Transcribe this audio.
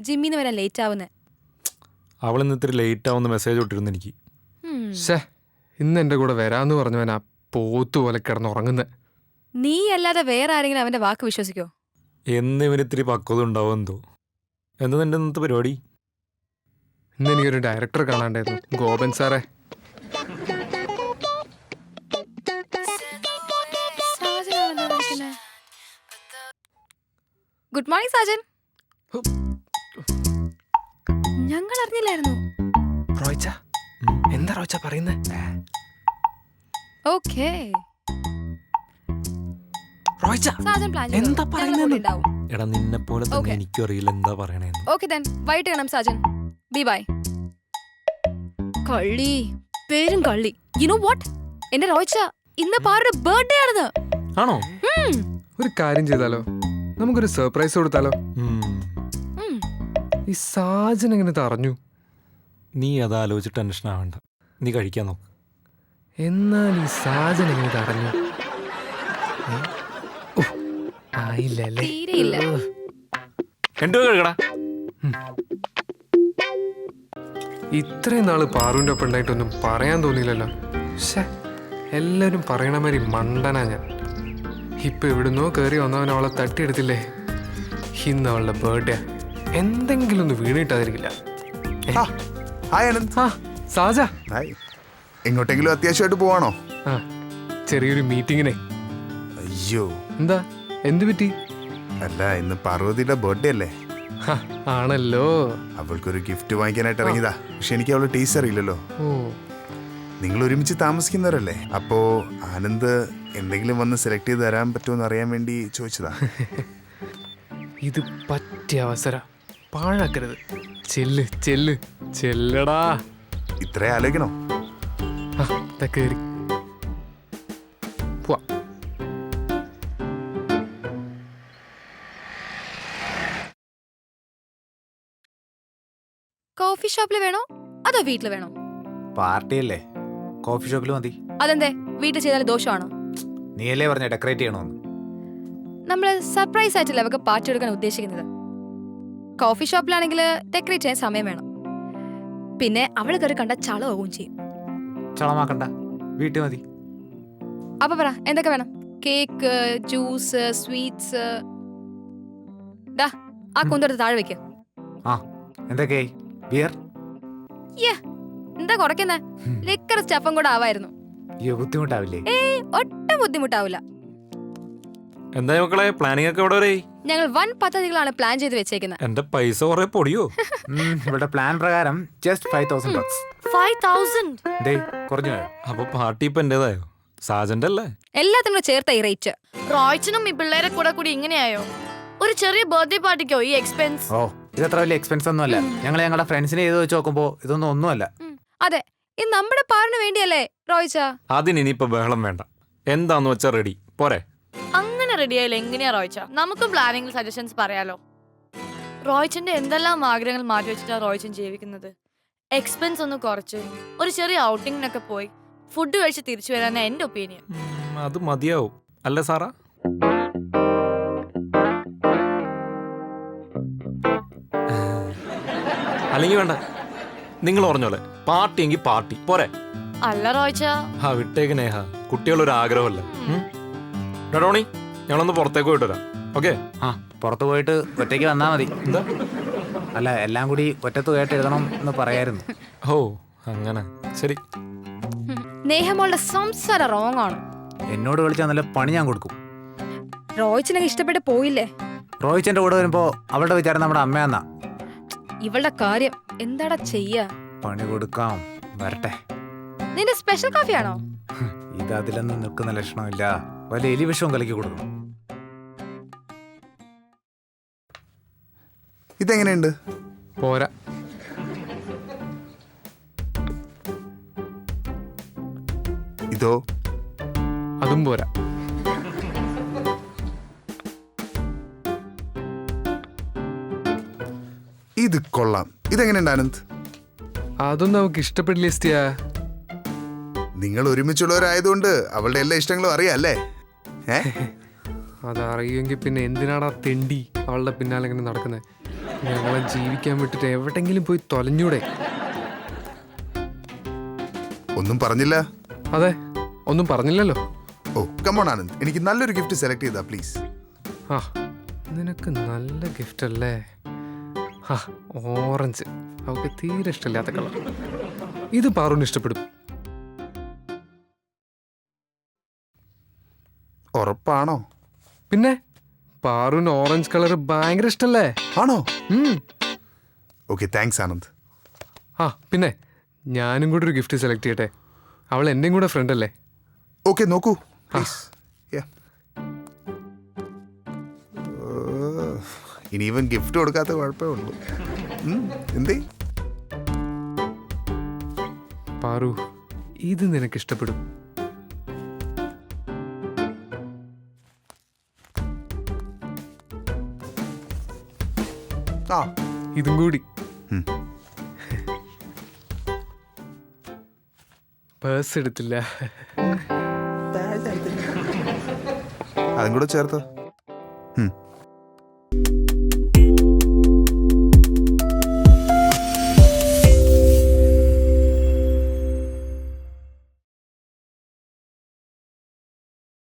ജിമ്മിന്ന് വരാൻ ലേറ്റ് ആവുന്നേ. അവൾ ഇന്ന് ഇത്തിരി ലേറ്റ് ആവുന്ന മെസ്സേജ് ഇട്ടിരുന്നു എനിക്ക്. ഇന്ന് എന്റെ കൂടെ വരാന്ന് പറഞ്ഞവനാ പോത്തു പോലെ കിടന്നുറങ്ങുന്നത്. നീ അല്ലാതെ വേറെ ആരെങ്കിലും അവന്റെ വാക്ക് വിശ്വസിക്കോ? എന്ന് ഇവന് ഇത്തിരി പക്വത ഉണ്ടാവും എന്തോ. എന്താ നിന്റെ ഇന്നത്തെ പരിപാടി? ഇന്ന് എനിക്കൊരു ഡയറക്ടറെ കാണാണ്ടായിരുന്നു, ഗോപൻ സാറേ. Good morning Sajan. ഞങ്ങൾ അറിഞ്ഞില്ലായിരുന്നു. എന്താ റോച്ച പറയുന്നേ? ഓക്കേ. എടാ നിന്നെ പോലെ തന്നെ എനിക്കും അറിയില്ല എന്താ പറയണേന്ന്. ഓക്കേ ദെൻ വൈകിട്ട് കാണാം സാജൻ. B by. കള്ളി, പേരും കള്ളി. You know what? എന്റെ റോച്ച ഇന്ന് പാറുടെ ബർത്ത്ഡേ ആണെന്ന്. ആണോ? ഒരു കാര്യം ചെയ്താലോ, നമുക്കൊരു സർപ്രൈസ് കൊടുത്താലോ? ഈ സാജൻ എങ്ങനെ അറിഞ്ഞു? നീ അത് ആലോചിച്ച് ടെൻഷൻ ആവണ്ട, നീ കഴിക്കാൻ നോക്ക്. എന്നാൽ ഈ സാജൻ എങ്ങനെ അറിഞ്ഞു? തീരെയില്ല. ഇത്രയും നാള് പാറുവിന്റെ ഒപ്പം ഉണ്ടായിട്ടൊന്നും പറയാൻ തോന്നിയില്ലല്ലോ. എല്ലാരും പറയണ മാതിരി മണ്ടനാ ഞാൻ. ഇപ്പൊ എവിടുന്നോ കയറി വന്നവൻ അവളെ തട്ടിയെടുത്തില്ലേ. ഇന്ന് അവളുടെ ബർത്ത്ഡേ, എന്തെങ്കിലും ഒന്ന് വീണിട്ടാതിരിക്കില്ല. സാജ, എങ്ങോട്ടെങ്കിലും അത്യാവശ്യമായിട്ട് പോവാണോ? ചെറിയൊരു മീറ്റിങ്ങിനെ. അയ്യോ, എന്താ, എന്ത് പറ്റി? അല്ല, ഇന്ന് പാർവതിയുടെ ബർത്ത്ഡേ അല്ലേ? ആണല്ലോ. അവൾക്കൊരു ഗിഫ്റ്റ് വാങ്ങിക്കാനായിട്ട് ഇറങ്ങിയതാ. പക്ഷെ എനിക്ക് അവള് ടേസ്റ്റ് അറിയില്ലല്ലോ. നിങ്ങൾ ഒരുമിച്ച് താമസിക്കുന്നവരല്ലേ, അപ്പോ ആനന്ദ് എന്തെങ്കിലും വന്ന് സെലക്ട് ചെയ്ത് തരാൻ പറ്റുമോ അറിയാൻ വേണ്ടി ചോദിച്ചതാ. ഇത് പറ്റിയ അവസര, പാഴാക്കരുത്. ചെല്ല് ചെല്ല് ചെല്ലടാ. ഇത്രേ ആലോചിക്കണോ? കേറി പോവാ. കോഫി ഷോപ്പിൽ വേണോ അതോ വീട്ടിൽ വേണോ? പാർട്ടിയല്ലേ, കോഫി ഷോപ്പിൽ മതി. അതെന്തേ, വീട്ടിൽ ചെയ്താൽ ദോഷമാണോ? നീയല്ലേ പറഞ്ഞ ഡെക്കറേറ്റ് ചെയ്യണോന്ന്? നമ്മള് സർപ്രൈസ് ആയിട്ടല്ലേ അവർക്ക് പാർട്ടി എടുക്കാൻ ഉദ്ദേശിക്കുന്നത്. കോഫി ഷോപ്പിലാണെങ്കിൽ ഡെക്കറേറ്റ് ചെയ്യാൻ സമയം വേണം. പിന്നെ അവള് കയറി കണ്ട ചളമാവുകയും ചെയ്യും. ചളമാക്കണ്ട, വീട്ടിൽ മതി. അപ്പൊ പറ, എന്തൊക്കെ വേണം? Cake, juice, sweets. ആ കുന്തെടുത്ത് താഴെ വെക്ക. എന്തൊക്കെയായി? ബിയർ? എന്താ കുറയ്ക്കുന്നേ? ലിക്കർ സ്റ്റഫും കൂടെ ആവായിരുന്നു. ബുദ്ധിമുട്ടാവില്ലേ? ഒട്ടും ബുദ്ധിമുട്ടാവില്ല. എന്താ മക്കളെ, പ്ലാനിംഗ് ഒക്കെ എവിടെ വരെ? ഞങ്ങൾ വൻ പദ്ധതികളാണ് പ്ലാൻ ചെയ്ത് വെച്ചേക്കുന്നത്. എന്റെ പൈസ കുറെ പൊടിയോ? ഇവിടെ പ്ലാൻ പ്രകാരം just 5,000 bucks. 5,000? കുറഞ്ഞു. അപ്പൊ പാർട്ടി ഇപ്പൊ എന്റേതായോ? സാജന്റെ അല്ലേ? എല്ലാത്തിനും ചേർത്ത ഈ റേറ്റ്. റോയ്ച്ചനും ഈ പിള്ളേരെ കൂടി ഇങ്ങനെയായോ? ഒരു ചെറിയ ബർത്ത്ഡേ പാർട്ടിക്കോ ഈ എക്സ്പെൻസ്? ഇതത്ര വലിയ എക്സ്പെൻസ് ഒന്നും അല്ല. ഞങ്ങളുടെ ഫ്രണ്ട്സിനെ ചെയ്ത് വെച്ച് നോക്കുമ്പോ ഇതൊന്നും ഒന്നുമല്ല. അതെ, ഇത് നമ്മുടെ പാറിന് വേണ്ടിയല്ലേ റോയ്ച്ച? അതിനിപ്പോ ബഹളം വേണ്ട, എന്താന്ന് വെച്ചാ റെഡി പോരെ? അങ്ങനെ റെഡി ആയാലും എങ്ങനെയാ റോയ്ച്ച? നമുക്ക് പ്ലാനിംഗ് സജഷൻസ് പറയാലോ. റോയ്ച്ചന്റെ എന്തെല്ലാം ആഗ്രഹങ്ങൾ മാറ്റി വെച്ചിട്ടാ റോയ്ച്ചൻ ജീവിക്കുന്നത്. എക്സ്പെൻസ് ഒന്ന് കുറച്ച് ഒരു ചെറിയ ഔട്ടിങ്ങിനൊക്കെ പോയി ഫുഡ് കഴിച്ച് തിരിച്ചു വരാനാ എന്റെ ഒപ്പീനിയൻ. അത് മതിയാവും അല്ലേ സാറാ? അല്ലെങ്കിൽ വേണ്ട, നിങ്ങൾ പറഞ്ഞോളെ, പാർട്ടി എങ്കിൽ പാർട്ടി പോരെ? അല്ല റോയ്ച്ച. വിട്ടേക്ക് നേഹ, കുട്ടികളൊരു ആഗ്രഹമല്ല. ഡോണി, ഞങ്ങളൊന്ന് പുറത്തേക്ക് പോയിട്ട് വരാം. ഓക്കെ? പുറത്തു പോയിട്ട് ഒറ്റയ്ക്ക് വന്നാ മതി. എന്താ? അല്ല, എല്ലാം കൂടി ഒറ്റത്ത് കേട്ട് എഴുതണം എന്ന് പറയായിരുന്നു. അങ്ങനെ ശരി. നേഹമോളുടെ സംസാരം റോങ് ആണ്. എന്നോട് വിളിച്ചാൽ നല്ല പണി ഞാൻ കൊടുക്കും. റോയ്ച്ചനൊക്കെ ഇഷ്ടപ്പെട്ട് പോയില്ലേ? റോയ്ച്ചന്റെ കൂടെ വരുമ്പോ അവളുടെ വിചാരം നമ്മുടെ അമ്മയാന്നാ. ഇവളുടെ കാര്യം എന്താടാ ചെയ്യാ? പണി കൊടുക്കാം, വരട്ടെ. നിന്റെ സ്പെഷ്യൽ കോഫി ആണോ? ഇത് അതിലൊന്നും നിൽക്കുന്ന ലക്ഷണമില്ല. വല്ല എലി വിഷവും കലക്കി കൊടുക്കണം. ഇതെങ്ങനെയുണ്ട്? പോരാ. ഇതോ? അതും പോരാ. ഇത് കൊള്ളാം. ഇതെങ്ങനെയുണ്ട് ആനന്ദ്? അതൊന്നും നമുക്ക് ഇഷ്ടപ്പെടില്ല. നിങ്ങൾ ഒരുമിച്ചുള്ളവരായതുകൊണ്ട് അവളുടെ എല്ലാ ഇഷ്ടങ്ങളും അറിയാം അല്ലേ? അതറിയുമെങ്കിൽ പിന്നെ എന്തിനാടാ തെണ്ടി അവളുടെ പിന്നാലെ ഇങ്ങനെ നടക്കുന്നത്? ഞങ്ങളെ ജീവിക്കാൻ വിട്ടിട്ട് എവിടെങ്കിലും പോയി തൊലഞ്ഞൂടെ? ഒന്നും പറഞ്ഞില്ല. അതെ, ഒന്നും പറഞ്ഞില്ലല്ലോ. ഓ കമോൺ ആനന്ദ്, എനിക്ക് നല്ലൊരു ഗിഫ്റ്റ് സെലക്ട് ചെയ്താ പ്ലീസ്. ആ, നിനക്ക് നല്ല ഗിഫ്റ്റ് അല്ലേ? ആ, ഓറഞ്ച്. അവൾക്ക് തീരെ ഇഷ്ടമില്ലാത്ത കളർ. ഇത് പാറുവിന് ഇഷ്ടപ്പെടും. ഉറപ്പാണോ? പിന്നെ പാറുവിന് ഓറഞ്ച് കളർ ഭയങ്കര ഇഷ്ടല്ലേ? ആണോ? ഉം. Okay, thanks Anand. ആ, പിന്നെ ഞാനും കൂടെ ഒരു ഗിഫ്റ്റ് സെലക്ട് ചെയ്യട്ടെ? അവൾ എൻ്റെയും കൂടെ ഫ്രണ്ട് അല്ലേ? ഓക്കെ, നോക്കൂ പ്ലീസ്. ഇനി ഇവൻ ഗിഫ്റ്റ് കൊടുക്കാത്ത കുഴപ്പമേ ഉള്ളൂ. എന്തേ? പാറു, ഇത് നിനക്ക് ഇഷ്ടപ്പെടും. ആ ഇതും കൂടി. ഉം. പേഴ്സ് എടുത്തില്ല. അതും കൂടെ ചേർത്തോ.